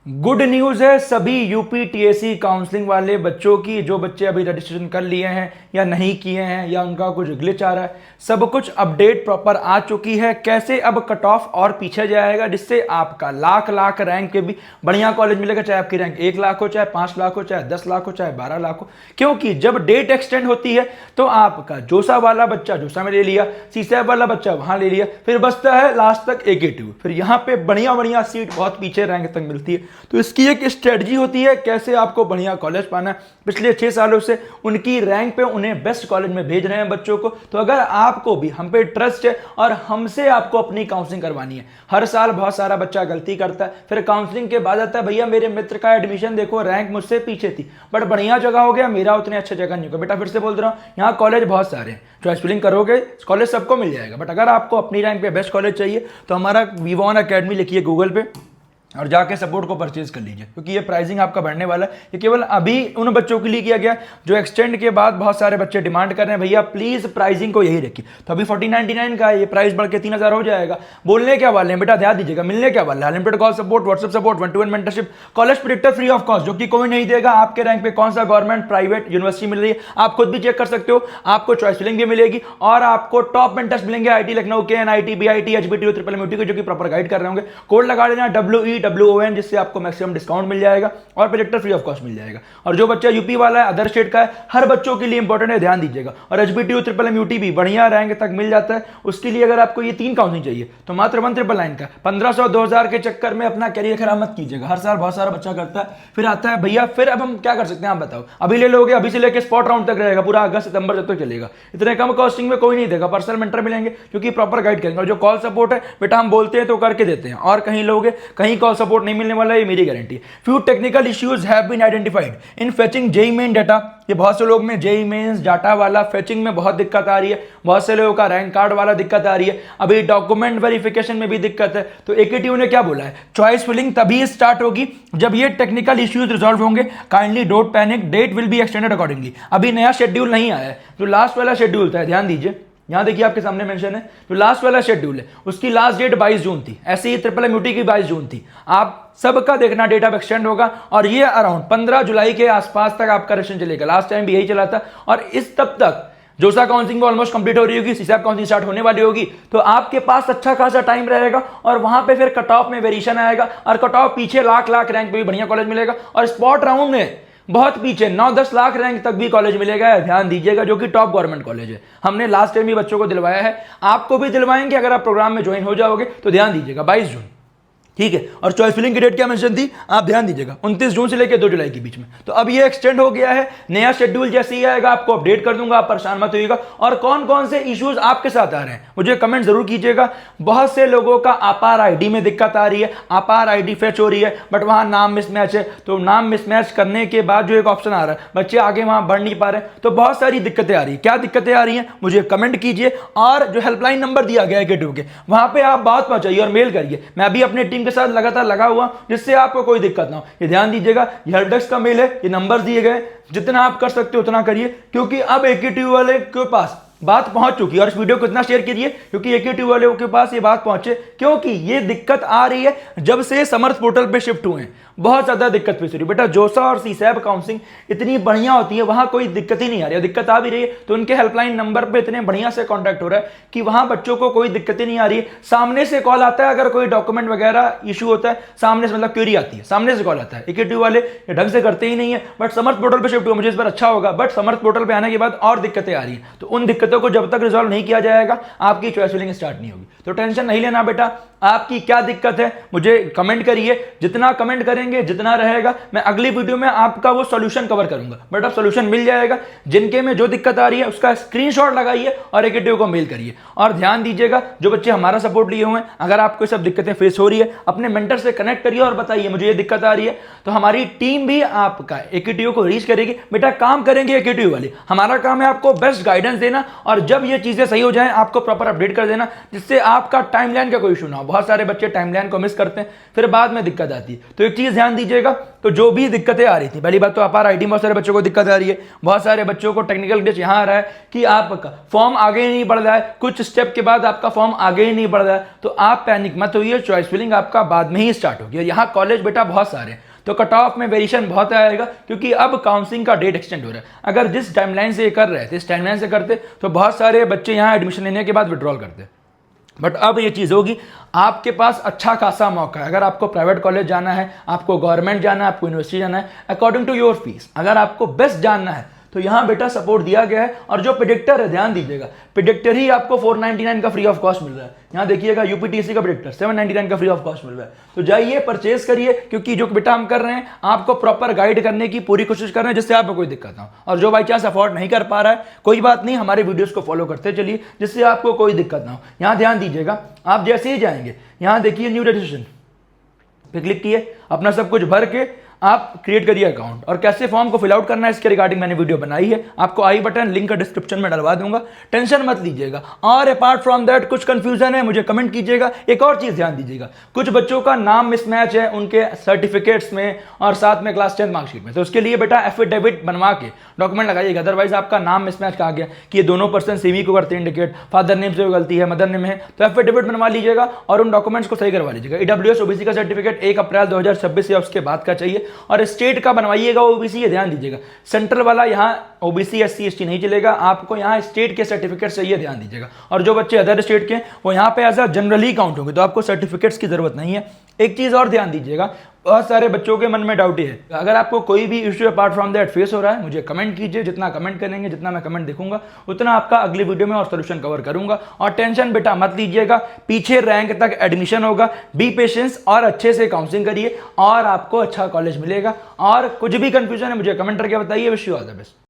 Good news है सभी यूपीटीएससी counselling वाले बच्चों की, जो बच्चे अभी रजिस्ट्रेशन कर लिए हैं या नहीं किए हैं या उनका कुछ ग्लिच आ रहा है, सब कुछ अपडेट प्रॉपर आ चुकी है। कैसे अब कट ऑफ और पीछे जाएगा, जिससे आपका लाख रैंक पे भी बढ़िया कॉलेज मिलेगा, चाहे आपकी रैंक 1 लाख हो, चाहे 5 लाख हो, चाहे 10 लाख हो, चाहे 12 लाख हो। क्योंकि जब डेट एक्सटेंड होती है तो आपका जोसा वाला बच्चा जोसा में ले लिया, सीसैब वाला बच्चा वहां ले लिया, फिर बचता है लास्ट तक एकेटीयू, फिर यहां पे बढ़िया सीट बहुत पीछे रैंक तक मिलती है। तो इसकी एक स्ट्रेटजी होती है कैसे आपको बढ़िया कॉलेज पाना है। पिछले 6 सालों से उनकी रैंक पे उन्हें बेस्ट कॉलेज में भेज रहे हैं बच्चों को। तो अगर आपको भी हम पे ट्रस्ट है और हमसे आपको अपनी काउंसलिंग करवानी है, हर साल बहुत सारा बच्चा गलती करता है, फिर काउंसलिंग के बाद आता है भैया मेरे मित्र का एडमिशन देखो रैंक मुझसे पीछे थी बट बढ़िया जगह हो गया, मेरा उतने अच्छे जगह नहीं होगा। बेटा फिर से बोल रहा हूं, यहाँ कॉलेज बहुत सारे हैं, चॉइस फिलिंग करोगे कॉलेज सबको मिल जाएगा, बट अगर आपको अपनी रैंक पे बेस्ट कॉलेज चाहिए तो हमारा वीवॉन अकेडमी लिखिए गूगल पे और जाके सपोर्ट को परचेज कर लीजिए, क्योंकि ये प्राइसिंग आपका बढ़ने वाला है। ये केवल अभी उन बच्चों के लिए किया गया जो एक्सटेंड के बाद बहुत सारे बच्चे डिमांड कर रहे हैं भैया प्लीज प्राइसिंग को यही रखिए। तो अभी 1499 का ये प्राइस बढ़ के 3000 हो जाएगा। बोलने क्या वाले हैं बेटा, ध्यान दीजिएगा, मिलने क्या वाला है, unlimited call support, WhatsApp support, 1-to-1 mentorship, college predictor free of cost, जो कि कोई नहीं देगा। आपके रैंक पे कौन सा गवर्नमेंट प्राइवेट यूनिवर्सिटी मिल रही है आप खुद भी चेक कर सकते हो। आपको चॉइस फिलिंग भी मिलेगी और आपको टॉप मेंटर्स मिलेंगे, आईटी लखनऊ के, एनआईटी, बीआईटी, एचबीटीयू, ट्रिपल एमयूटी के, जो कि प्रॉपर गाइड कर रहे होंगे। कोड लगा लेना WEWON, जिससे आपको मैक्सिमम डिस्काउंट मिल जाएगा और प्रोजेक्टर फ्री ऑफ कॉस्ट मिल जाएगा। और जो बच्चा यूपी वाला है, अदर स्टेट का है, हर बच्चों के लिए इंपॉर्टेंट है, ध्यान दीजिएगा। और एचबीटीयू, ट्रिपल एमयूटी भी बढ़िया रैंक तक मिल जाता है। उसके लिए अगर आपको ये 3 काउंसलिंग चाहिए तो मात्र 1999 का 1500-2000 के चक्कर में अपना करियर खराब मत कीजिएगा। हर साल बहुत सारा बच्चा करता है, फिर आता है भैया फिर अब हम क्या कर सकते हैं आप बताओ। अभी ले लोगे, अभी से लेकर स्पॉट राउंड तक रहेगा, पूरा अगस्त सितंबर तक चलेगा। इतने कम कॉस्टिंग में कोई नहीं देगा। पर्सनल मेंटर मिलेंगे क्योंकि प्रॉपर गाइड करेंगे। और जो कॉल सपोर्ट है बेटा हम बोलते हैं तो करके देते हैं, और कहीं लोगे कहीं कॉल सपोर्ट नहीं मिलने वाला है, ये मेरी गारंटी है। Few technical issues have been identified in fetching JEE main data. ये बहुत से लोग में जेईई मेंस डाटा वाला फेचिंग में बहुत दिक्कत आ रही है, बहुत से लोगों का रैंक कार्ड वाला दिक्कत आ रही है, अभी डॉक्यूमेंट वेरिफिकेशन में भी दिक्कत है। तो एकेटीयू ने क्या बोला है, चॉइस फिलिंग तभी स्टार्ट होगी जब ये टेक्निकल इश्यूज रिजॉल्व होंगे। Kindly don't panic, date will be extended accordingly. अभी नया शेड्यूल नहीं आया है, जो लास्ट वाला शेड्यूल था ध्यान दीजिए, यहां देखिए आपके सामने मेंशन है, जो लास्ट वाला शेड्यूल है उसकी लास्ट डेट 22 जून थी। ऐसे ही ट्रिपल एमयूटी की 22 जून थी। आप सबका देखना डेट अब एक्सटेंड होगा और ये अराउंड 15 जुलाई के आसपास तक आपका रजिस्ट्रेशन चलेगा। लास्ट टाइम भी यही चला था। और इस तब तक जोसा काउंसलिंग ऑलमोस्ट कंप्लीट हो रही होगी, सीसैब काउंसलिंग स्टार्ट होने वाली होगी। तो आपके पास अच्छा खासा टाइम रहेगा और वहां पे फिर कट ऑफ में वेरिएशन आएगा और कट ऑफ पीछे लाख रैंक पे भी बढ़िया कॉलेज मिलेगा। और स्पॉट राउंड में बहुत पीछे 9-10 लाख रैंक तक भी कॉलेज मिलेगा, ध्यान दीजिएगा, जो कि टॉप गवर्नमेंट कॉलेज है। हमने लास्ट टाइम भी बच्चों को दिलवाया है, आपको भी दिलवाएंगे अगर आप प्रोग्राम में ज्वाइन हो जाओगे। तो ध्यान दीजिएगा 22 जून, ठीक है। और चॉइस फिलिंग की डेट क्या मेंशन थी आप ध्यान दीजिएगा, 29 जून से लेकर 2 जुलाई के बीच में। तो अब ये एक्सटेंड हो गया है। नया शेड्यूल जैसे ही आएगा आपको अपडेट कर दूंगा, आप परेशान मत होइएगा। और कौन कौन से इश्यूज आपके साथ आ रहे हैं मुझे कमेंट जरूर कीजिएगा। बहुत से लोगों का आपार आईडी में दिक्कत आ रही है, आपार आईडी फेच हो रही है बट वहां नाम मिसमैच है। तो नाम मिसमैच करने के बाद जो एक ऑप्शन आ रहा है, बच्चे आगे वहां बढ़ नहीं पा रहे हैं। तो बहुत सारी दिक्कतें आ रही है। क्या दिक्कतें आ रही हैं मुझे कमेंट कीजिए, और जो हेल्पलाइन नंबर दिया गया है एकेटीयू के, वहां पे आप बात पहुंचाइए और मेल करिए। मैं अभी अपने टीम के साथ लगातार लगा हुआ, जिससे आपको कोई दिक्कत ना हो। ये ध्यान दीजिएगा, ये हेल्प डेस्क का मेल है, ये नंबर दिए गए, जितना आप कर सकते हो उतना करिए, क्योंकि अब एकेटीयू वाले के पास बात पहुंच चुकी है। और इस वीडियो को इतना शेयर कीजिए क्योंकि एकेटीयू वालों के पास ये बात पहुंचे, क्योंकि ये दिक्कत आ रही है जब से समर्थ पोर्टल पे शिफ्ट हुए हैं। बहुत ज्यादा दिक्कत फेस हो रही है। बेटा जोसा और सीसैब काउंसलिंग इतनी बढ़िया होती है, वहां कोई दिक्कत ही नहीं आ रही है। दिक्कत आ भी रही है तो उनके हेल्पलाइन नंबर पे इतने बढ़िया से कांटेक्ट हो रहा है कि वहां बच्चों को कोई दिक्कत ही नहीं आ रही है। सामने से कॉल आता है, अगर कोई डॉक्यूमेंट वगैरह इशू होता है सामने से, मतलब क्वेरी आती है सामने से कॉल आता है। एकेटीयू वाले ये ढंग से करते ही नहीं है। बट समर्थ पोर्टल पे शिफ्ट हुआ, मुझे इस बार अच्छा होगा, बट समर्थ पोर्टल पे आने के बाद और दिक्कतें आ रही है। तो उन दिक्कतों को जब तक रिजॉल्व नहीं किया जाएगा आपकी चॉइस फिलिंग स्टार्ट नहीं होगी। तो टेंशन नहीं लेना बेटा, आपकी क्या दिक्कत है मुझे कमेंट करिए। जितना कमेंट करेंगे जितना रहेगा, मैं अगली वीडियो में आपका वो सॉल्यूशन कवर करूंगा। बट अब सॉल्यूशन मिल जाएगा। जिनके में जो दिक्कत आ रही है उसका स्क्रीनशॉट लगाइए और एकेटीयू को मेल करिए। और ध्यान दीजिएगा, जो बच्चे हमारा सपोर्ट लिए हुए हैं, अगर आपको सब दिक्कतें फेस हो रही है, अपने मेंटर से कनेक्ट करिए और बताइए मुझे ये दिक्कत आ रही है। तो हमारी टीम भी आपका एकेटीयू को रीच करेगी। बेटा काम करेंगे एकेटीयू वाले, हमारा काम है आपको बेस्ट गाइडेंस देना और जब ये चीजें सही हो जाएं आपको प्रॉपर अपडेट कर देना, जिससे आपका टाइमलाइन का कोई इशू ना हो। बहुत सारे बच्चे टाइमलाइन को मिस करते हैं, फिर बाद में दिक्कत आती है। तो एक चीज ध्यान दीजिएगा, तो जो भी दिक्कतें आ रही थी, पहली बात तो अपार आईटी में बहुत सारे बच्चों को दिक्कत आ रही है, बहुत सारे बच्चों को टेक्निकल ग्लिच यहां आ रहा है कि आपका फॉर्म आगे ही नहीं बढ़ रहा है, कुछ स्टेप के बाद आपका फॉर्म आगे ही नहीं बढ़ रहा है, तो आप पैनिक मत होइए, चॉइस फिलिंग आपका बाद में ही स्टार्ट होगी। यहाँ कॉलेज बेटा बहुत सारे हैं, तो कट ऑफ में वेरिएशन बहुत आएगा, क्योंकि अब काउंसलिंग का डेट एक्सटेंड हो रहा है। अगर जिस टाइमलाइन से कर रहे थे, इस टाइमलाइन से करते तो बहुत सारे बच्चे यहाँ एडमिशन लेने के बाद विड्रॉल करते, बट अब ये चीज़ होगी, आपके पास अच्छा खासा मौका है। अगर आपको प्राइवेट कॉलेज जाना है, आपको गवर्नमेंट जाना है, आपको यूनिवर्सिटी जाना है, अकॉर्डिंग टू योर फीस, अगर आपको बेस्ट जानना है तो यहाँ बेटा सपोर्ट दिया गया है। और जो प्रेडिक्टर है, ध्यान दीजिएगा, प्रेडिक्टर ही आपको 499 का फ्री ऑफ कॉस्ट मिल रहा है। यहाँ देखिएगा यूपीटीएससी का प्रेडिक्टर 799 का फ्री ऑफ कॉस्ट मिल रहा है। तो जाइए परचेज करिए, क्योंकि जो बेटा हम कर रहे हैं आपको प्रॉपर गाइड करने की पूरी कोशिश कर रहे हैं, जिससे आपको कोई दिक्कत ना हो। और जो बाई चांस अफोर्ड नहीं कर पा रहा है, कोई बात नहीं, हमारे वीडियोस को फॉलो करते चलिए, जिससे आपको कोई दिक्कत ना हो। यहाँ ध्यान दीजिएगा, आप जैसे ही जाएंगे यहाँ देखिए न्यू रजिस्ट्रेशन पे क्लिक किए, अपना सब कुछ भर के आप क्रिएट करिए अकाउंट। और कैसे फॉर्म को फिल आउट करना है इसके रिगार्डिंग मैंने वीडियो बनाई है, आपको आई बटन लिंक डिस्क्रिप्शन में डलवा दूंगा, टेंशन मत लीजिएगा। और अपार्ट फ्रॉम दैट कुछ कंफ्यूजन है मुझे कमेंट कीजिएगा। एक और चीज ध्यान दीजिएगा, कुछ बच्चों का नाम मिसमैच है उनके सर्टिफिकेट्स में और साथ में क्लास 10 मार्कशीट में, तो उसके लिए बेटा एफिडेविट बनवा के डॉक्यूमेंट लगाइएगा। अदरवाइज आपका नाम मिसमैच कहा गया कि ये दोनों पर्सन सेमी को करते हैं इंडिकेट, फादर नेम से गलती है, मदर नेम है, तो एफिडेविट बनवा लीजिएगा और उन डॉक्यूमेंट्स को सही करवा लीजिएगा। ईडब्ल्यूएस ओबीसी का सर्टिफिकेट 1 अप्रैल 2026 या उसके बाद का चाहिए, और स्टेट का बनवाइएगा ओबीसी। ये ध्यान दीजिएगा, सेंट्रल वाला यहाँ ओबीसी एससी एसटी नहीं चलेगा, आपको यहाँ स्टेट के सर्टिफिकेट चाहिए, ध्यान दीजिएगा। और जो बच्चे अदर स्टेट के वो यहाँ पे एज अ जनरली काउंट होंगे, तो आपको सर्टिफिकेट्स की जरूरत नहीं है। एक चीज और ध्यान दीजिएगा, बहुत सारे बच्चों के मन में डाउट है, अगर आपको कोई भी issue apart from that face हो रहा है, मुझे कमेंट कीजिए। जितना कमेंट करेंगे, जितना मैं कमेंट देखूंगा, उतना आपका अगली वीडियो में और सोल्यूशन कवर करूंगा। और टेंशन बेटा मत लीजिएगा, पीछे रैंक तक एडमिशन होगा, बी पेशेंस और अच्छे से काउंसलिंग करिए और आपको अच्छा कॉलेज मिलेगा। और कुछ भी कंफ्यूजन है मुझे कमेंट करके बताइए। Wish you all the best.